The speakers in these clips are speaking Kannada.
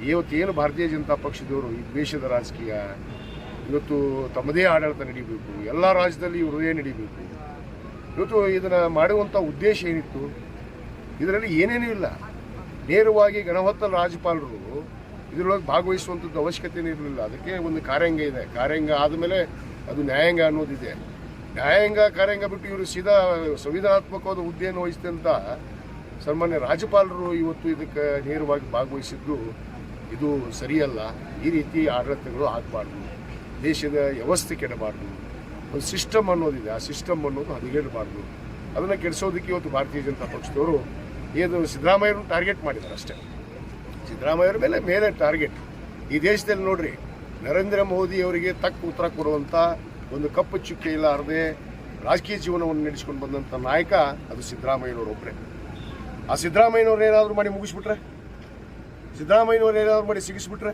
ಇವತ್ತೇನು ಭಾರತೀಯ ಜನತಾ ಪಕ್ಷದವರು ಈ ದ್ವೇಷದ ರಾಜಕೀಯ, ಇವತ್ತು ತಮ್ಮದೇ ಆಡಳಿತ ನಡೀಬೇಕು, ಎಲ್ಲ ರಾಜ್ಯದಲ್ಲಿ ಇವರದೇ ನಡೀಬೇಕು. ಇವತ್ತು ಇದನ್ನು ಮಾಡುವಂಥ ಉದ್ದೇಶ ಏನಿತ್ತು? ಇದರಲ್ಲಿ ಏನೇನೂ ಇಲ್ಲ. ನೇರವಾಗಿ ಗಣಹೊತ್ತ ರಾಜ್ಯಪಾಲರು ಇದರೊಳಗೆ ಭಾಗವಹಿಸುವಂಥದ್ದು ಅವಶ್ಯಕತೆಯೇ ಇರಲಿಲ್ಲ. ಅದಕ್ಕೆ ಒಂದು ಕಾರ್ಯಾಂಗ ಇದೆ. ಕಾರ್ಯಾಂಗ ಆದಮೇಲೆ ಅದು ನ್ಯಾಯಾಂಗ ಅನ್ನೋದಿದೆ. ನ್ಯಾಯಾಂಗ ಕಾರ್ಯಾಂಗ ಬಿಟ್ಟು ಇವರು ಸೀದಾ ಸಂವಿಧಾನಾತ್ಮಕವಾದ ಹುದ್ದೆಯನ್ನು ವಹಿಸಿದೆ ಅಂತ ಸನ್ಮಾನ್ಯ ರಾಜ್ಯಪಾಲರು ಇವತ್ತು ಇದಕ್ಕೆ ನೇರವಾಗಿ ಭಾಗವಹಿಸಿದ್ದು ಇದು ಸರಿಯಲ್ಲ. ಈ ರೀತಿ ಆಡಳಿತಗಳು ಆಗಬಾರ್ದು, ದೇಶದ ವ್ಯವಸ್ಥೆ ಕೆಡಬಾರ್ದು. ಒಂದು ಸಿಸ್ಟಮ್ ಅನ್ನೋದಿದೆ, ಆ ಸಿಸ್ಟಮ್ ಅನ್ನೋದು ಹದಗೆಡಬಾರ್ದು. ಅದನ್ನು ಕೆಡಿಸೋದಕ್ಕೆ ಇವತ್ತು ಭಾರತೀಯ ಜನತಾ ಪಕ್ಷದವರು ಏನು ಸಿದ್ದರಾಮಯ್ಯವ್ರನ್ನ ಟಾರ್ಗೆಟ್ ಮಾಡಿದ್ದಾರೆ ಅಷ್ಟೇ. ಸಿದ್ದರಾಮಯ್ಯವ್ರ ಮೇಲೆ ಟಾರ್ಗೆಟ್. ಈ ದೇಶದಲ್ಲಿ ನೋಡ್ರಿ, ನರೇಂದ್ರ ಮೋದಿ ಅವರಿಗೆ ತಕ್ಕ ಉತ್ತರ ಕೊಡುವಂಥ ಒಂದು ಕಪ್ಪು ಚುಕ್ಕೆ ಇಲ್ಲ ಅರ್ಧೆ ರಾಜಕೀಯ ಜೀವನವನ್ನು ನಡೆಸ್ಕೊಂಡು ಬಂದಂಥ ನಾಯಕ ಅದು ಸಿದ್ದರಾಮಯ್ಯನವರೊಬ್ಬರೇ. ಆ ಸಿದ್ದರಾಮಯ್ಯನವ್ರು ಏನಾದರೂ ಮಾಡಿ ಮುಗಿಸ್ಬಿಟ್ರೆ, ಸಿದ್ದರಾಮಯ್ಯನವ್ರು ಏನಾದರೂ ಮಾಡಿ ಸಿಗಿಸ್ಬಿಟ್ರೆ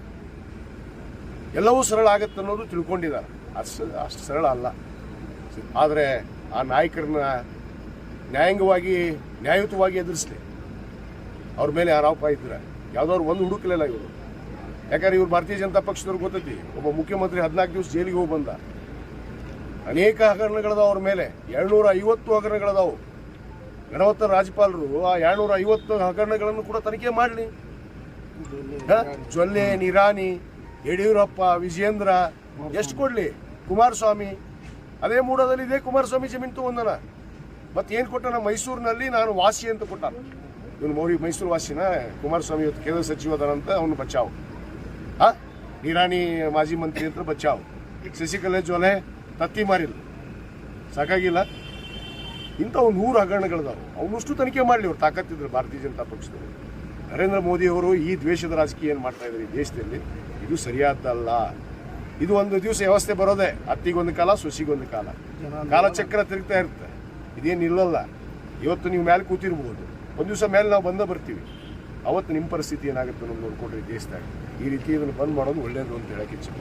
ಎಲ್ಲವೂ ಸರಳ ಆಗುತ್ತೆ ಅನ್ನೋದು ತಿಳ್ಕೊಂಡಿದ್ದಾರೆ. ಅಷ್ಟು ಸರಳ ಅಲ್ಲ. ಆದರೆ ಆ ನಾಯಕರನ್ನ ನ್ಯಾಯಯುತವಾಗಿ ಎದುರಿಸಲಿ. ಅವ್ರ ಮೇಲೆ ಆರೋಪ ಇದ್ರೆ ಯಾವುದಾದ್ರು ಒಂದು ಹುಡುಕಲಿಲ್ಲ ಇವರು. ಯಾಕಂದ್ರೆ ಇವ್ರು ಭಾರತೀಯ ಜನತಾ ಪಕ್ಷದವ್ರು ಗೊತ್ತೈತಿ, ಒಬ್ಬ ಮುಖ್ಯಮಂತ್ರಿ 14 ದಿವಸ ಜೈಲಿಗೆ ಹೋಗಿ ಬಂದ. ಅನೇಕ ಹಗರಣಗಳದಾವ ಅವ್ರ ಮೇಲೆ. 250 ಹಗರಣಗಳದಾವು. ಗಣಹೊತ್ತ ರಾಜ್ಯಪಾಲರು ಆ 250 ಹಗರಣಗಳನ್ನು ಕೂಡ ತನಿಖೆ ಮಾಡಲಿ. ಜೊಲ್ಲೆ, ನಿರಾಣಿ, ಯಡಿಯೂರಪ್ಪ, ವಿಜಯೇಂದ್ರ ಎಷ್ಟು ಕೊಡಲಿ? ಕುಮಾರಸ್ವಾಮಿ ಅದೇ ಮೂಡದಲ್ಲಿ ಇದೆ. ಕುಮಾರಸ್ವಾಮಿ ಜಮೀನು ತಗೊಂಡನ. ಮತ್ತೇನು ಕೊಟ್ಟನ? ಮೈಸೂರಿನಲ್ಲಿ ನಾನು ವಾಸಿ ಅಂತ ಕೊಟ್ಟ. ಇವನು ಮೈಸೂರು ವಾಸಿನ ಕುಮಾರಸ್ವಾಮಿ ಇವತ್ತು ಕೇಂದ್ರ ಸಚಿವ ಅದಾನಂತ ಅವನು ಬಚಾವ್. ನಿರಾಣಿ ಮಾಜಿ ಮಂತ್ರಿ ಅಂತ ಬಚಾವ್. ಶಶಿಕಲಾ ಜೊಲೆ ತತ್ತಿ ಮಾರಿಲ್ಲ. ಸಾಕಾಗಿಲ್ಲ? ಇಂಥ ಒಂದು 100 ಹಗರಣಗಳದಾವು. ಅವನಷ್ಟು ತನಿಖೆ ಮಾಡಲಿ. ಅವ್ರು ತಾಕತ್ತಿದ್ರು ಭಾರತೀಯ ಜನತಾ ಪಕ್ಷದವರು. ನರೇಂದ್ರ ಮೋದಿಯವರು ಈ ದ್ವೇಷದ ರಾಜಕೀಯ ಏನು ಮಾಡ್ತಾ ಇದ್ದಾರೆ ಈ ದೇಶದಲ್ಲಿ, ಇದು ಸರಿಯಾದ್ದಲ್ಲ. ಇದು ಒಂದು ದಿವಸ ವ್ಯವಸ್ಥೆ ಬರೋದೆ, ಅತ್ತಿಗೊಂದು ಕಾಲ, ಸೊಸಿಗೊಂದು ಕಾಲ. ಕಾಲಚಕ್ರ ತಿರುಗ್ತಾ ಇರುತ್ತೆ. ಇದೇನು ನಿಲ್ಲಲ್ಲ. ಇವತ್ತು ನೀವು ಮೇಲೆ ಕೂತಿರ್ಬೋದು, ಒಂದು ದಿವಸ ಮೇಲೆ ನಾವು ಬರ್ತೀವಿ. ಅವತ್ತು ನಿಮ್ಮ ಪರಿಸ್ಥಿತಿ ಏನಾಗುತ್ತೆ ಅನ್ನೋದು ನೋಡ್ಕೊಂಡ್ರೆ ದೇಶದಾಗ ಈ ರೀತಿ ಇದನ್ನು ಬಂದ್ ಮಾಡೋದು ಒಳ್ಳೆಯದು ಅಂತ ಹೇಳಕ್ಕೆ ಇಚ್ಛೆ.